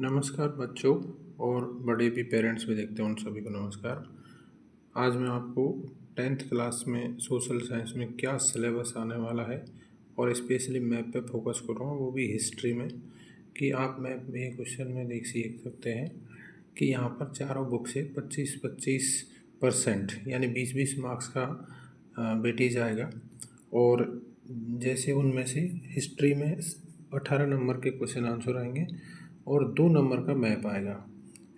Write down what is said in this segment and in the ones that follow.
नमस्कार बच्चों और बड़े भी पेरेंट्स भी देखते हैं, उन सभी को नमस्कार। आज मैं आपको 10th क्लास में सोशल साइंस में क्या सिलेबस आने वाला है और स्पेशली मैप पे फोकस कर रहा हूँ, वो भी हिस्ट्री में। कि आप मैप में क्वेश्चन में सीख सकते हैं कि यहाँ पर चारों बुक से 25-25% यानी 20-20 मार्क्स का वेटेज आएगा। और जैसे उनमें से हिस्ट्री में 18 नंबर के क्वेश्चन आंसर आएंगे और 2 नंबर का मैप आएगा।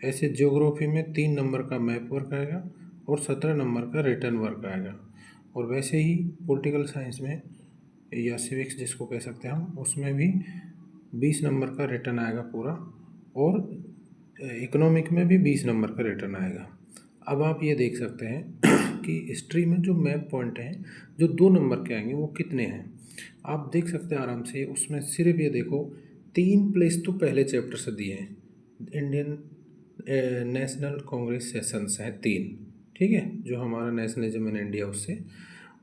ऐसे ज्योग्राफी में 3 नंबर का मैप वर्क आएगा और 17 नंबर का रिटर्न वर्क आएगा। और वैसे ही पॉलिटिकल साइंस में या सिविक्स जिसको कह सकते हैं हम, उसमें भी 20 नंबर का रिटर्न आएगा पूरा, और इकोनॉमिक में भी 20 नंबर का रिटर्न आएगा। अब आप ये देख सकते हैं कि हिस्ट्री में जो मैप पॉइंट हैं जो 2 नंबर के आएंगे वो कितने हैं। आप देख सकते हैं आराम से, उसमें सिर्फ ये देखो 3 प्लेस तो पहले चैप्टर से दिए हैं। इंडियन नेशनल कांग्रेस सेशंस हैं 3, ठीक है, जो हमारा नेशनलिज्म इन इंडिया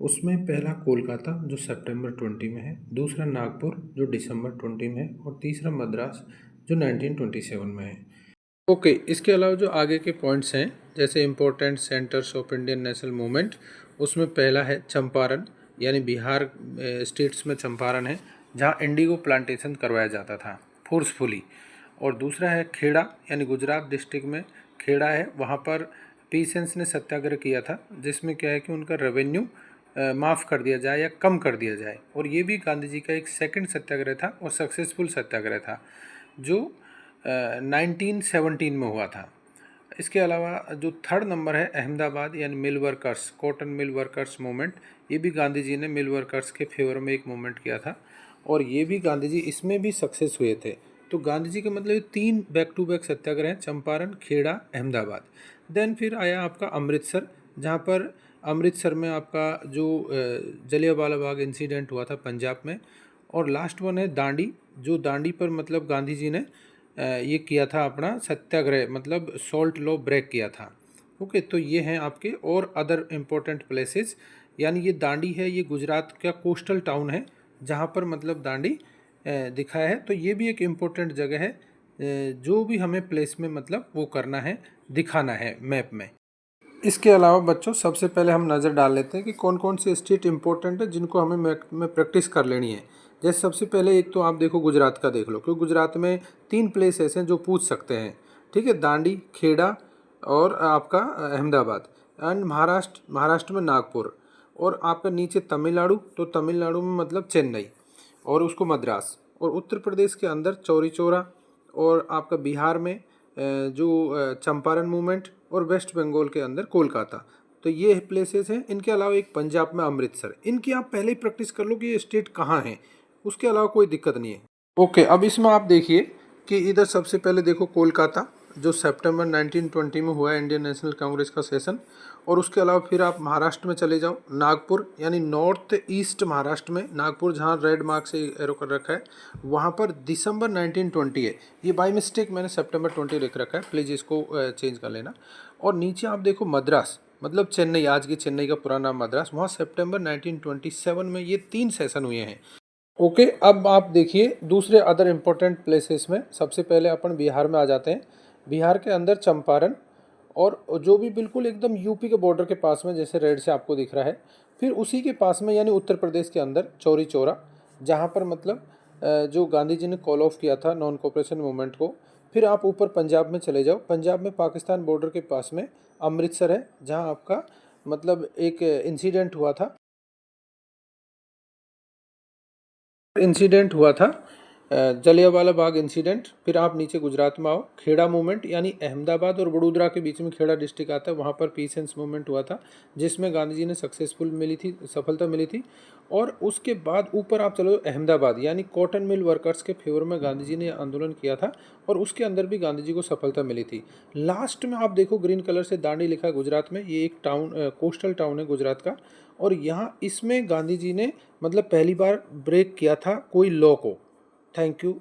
उसमें पहला कोलकाता जो सितंबर 20 में है, दूसरा नागपुर जो दिसंबर 20 में है, और तीसरा मद्रास जो 1927 में है। ओके, इसके अलावा जो आगे के पॉइंट्स हैं जैसे important centres of Indian national movement, उसमें पहला है चंपारण, यानी बिहार स्टेट्स में चंपारण है जहाँ इंडिगो प्लांटेशन करवाया जाता था फोर्सफुली। और दूसरा है खेड़ा, यानी गुजरात डिस्ट्रिक्ट में खेड़ा है, वहाँ पर पीसेंस ने सत्याग्रह किया था जिसमें क्या है कि उनका रेवेन्यू माफ़ कर दिया जाए या कम कर दिया जाए। और ये भी गांधी जी का एक सेकंड सत्याग्रह था और सक्सेसफुल सत्याग्रह था जो 1917 में हुआ था। इसके अलावा जो थर्ड नंबर है अहमदाबाद, यानी मिल workers, cotton mill workers movement, ये भी गांधी जी ने मिल वर्कर्स के फेवर में एक मूवमेंट किया था और ये भी गांधी जी इसमें भी सक्सेस हुए थे। तो गांधी जी के मतलब 3 बैक टू बैक सत्याग्रह हैं, चंपारण, खेड़ा, अहमदाबाद। देन फिर आया आपका अमृतसर, जहाँ पर अमृतसर में आपका जो जलियांवाला बाग इंसिडेंट हुआ था पंजाब में। और लास्ट वन है दांडी, जो दांडी पर मतलब गांधी जी ने ये किया था अपना सत्याग्रह, मतलब सॉल्ट लॉ ब्रेक किया था। ओके, तो ये हैं आपके और अदर इम्पोर्टेंट प्लेसेस। यानी ये दांडी है, ये गुजरात का कोस्टल टाउन है जहाँ पर मतलब दांडी दिखाया है। तो ये भी एक इम्पोर्टेंट जगह है जो भी हमें प्लेस में मतलब वो करना है, दिखाना है मैप में। इसके अलावा बच्चों सबसे पहले हम नज़र डाल लेते हैं कि कौन कौन से स्टेट इंपॉर्टेंट है जिनको हमें मैप में प्रैक्टिस कर लेनी है। जैसे सबसे पहले एक तो आप देखो गुजरात का देख लो, क्योंकि गुजरात में 3 प्लेस ऐसे हैं जो पूछ सकते हैं, ठीक है, दांडी, खेड़ा और आपका अहमदाबाद। एंड महाराष्ट्र में नागपुर। और आपका नीचे तमिलनाडु, तो तमिलनाडु में मतलब चेन्नई और उसको मद्रास। और उत्तर प्रदेश के अंदर चौरी चौरा, और आपका बिहार में जो चंपारण मूवमेंट, और वेस्ट बंगाल के अंदर कोलकाता। तो ये प्लेसेस हैं। इनके अलावा एक पंजाब में अमृतसर। इनकी आप पहले ही प्रैक्टिस कर लो कि ये स्टेट कहाँ हैं, उसके अलावा कोई दिक्कत नहीं है। ओके, अब इसमें आप देखिए कि इधर सबसे पहले देखो कोलकाता, जो सितंबर 1920 में हुआ है इंडियन नेशनल कांग्रेस का सेशन। और उसके अलावा फिर आप महाराष्ट्र में चले जाओ, नागपुर, यानी नॉर्थ ईस्ट महाराष्ट्र में नागपुर, जहाँ रेड मार्क से एरो कर रखा है, वहाँ पर दिसंबर 1920 है। ये बाय मिस्टेक मैंने सितंबर 20 लिख रखा है, प्लीज़ इसको चेंज कर लेना। और नीचे आप देखो मद्रास, मतलब चेन्नई, आज की चेन्नई का पुराना नाम मद्रास, वहाँ सितंबर 1927 में ये 3 सेशन हुए हैं। ओके, अब आप देखिए दूसरे अदर इम्पोर्टेंट प्लेसेस में सबसे पहले अपन बिहार में आ जाते हैं। बिहार के अंदर चंपारण, और जो भी बिल्कुल एकदम यूपी के बॉर्डर के पास में, जैसे रेड से आपको दिख रहा है, फिर उसी के पास में यानी उत्तर प्रदेश के अंदर चौरी चौरा, जहाँ पर मतलब जो गांधी जी ने कॉल ऑफ किया था नॉन कोऑपरेशन मूवमेंट को। फिर आप ऊपर पंजाब में चले जाओ, पंजाब में पाकिस्तान बॉर्डर के पास में अमृतसर है, जहाँ आपका मतलब एक इंसिडेंट हुआ था जलियांवाला बाग इंसिडेंट। फिर आप नीचे गुजरात में आओ, खेड़ा मूवमेंट, यानी अहमदाबाद और वडोदरा के बीच में खेड़ा डिस्ट्रिक्ट आता है, वहाँ पर पीस एंड मूवमेंट हुआ था जिसमें गांधी जी ने सफलता मिली थी। और उसके बाद ऊपर आप चलो अहमदाबाद, यानी कॉटन मिल वर्कर्स के फेवर में गांधी जी ने आंदोलन किया था और उसके अंदर भी गांधी जी को सफलता मिली थी। लास्ट में आप देखो ग्रीन कलर से दांडी लिखा है गुजरात में, ये एक टाउन, कोस्टल टाउन है गुजरात का। और यहाँ इसमें गांधी जी ने मतलब पहली बार ब्रेक किया था कोई लॉ को। Thank you.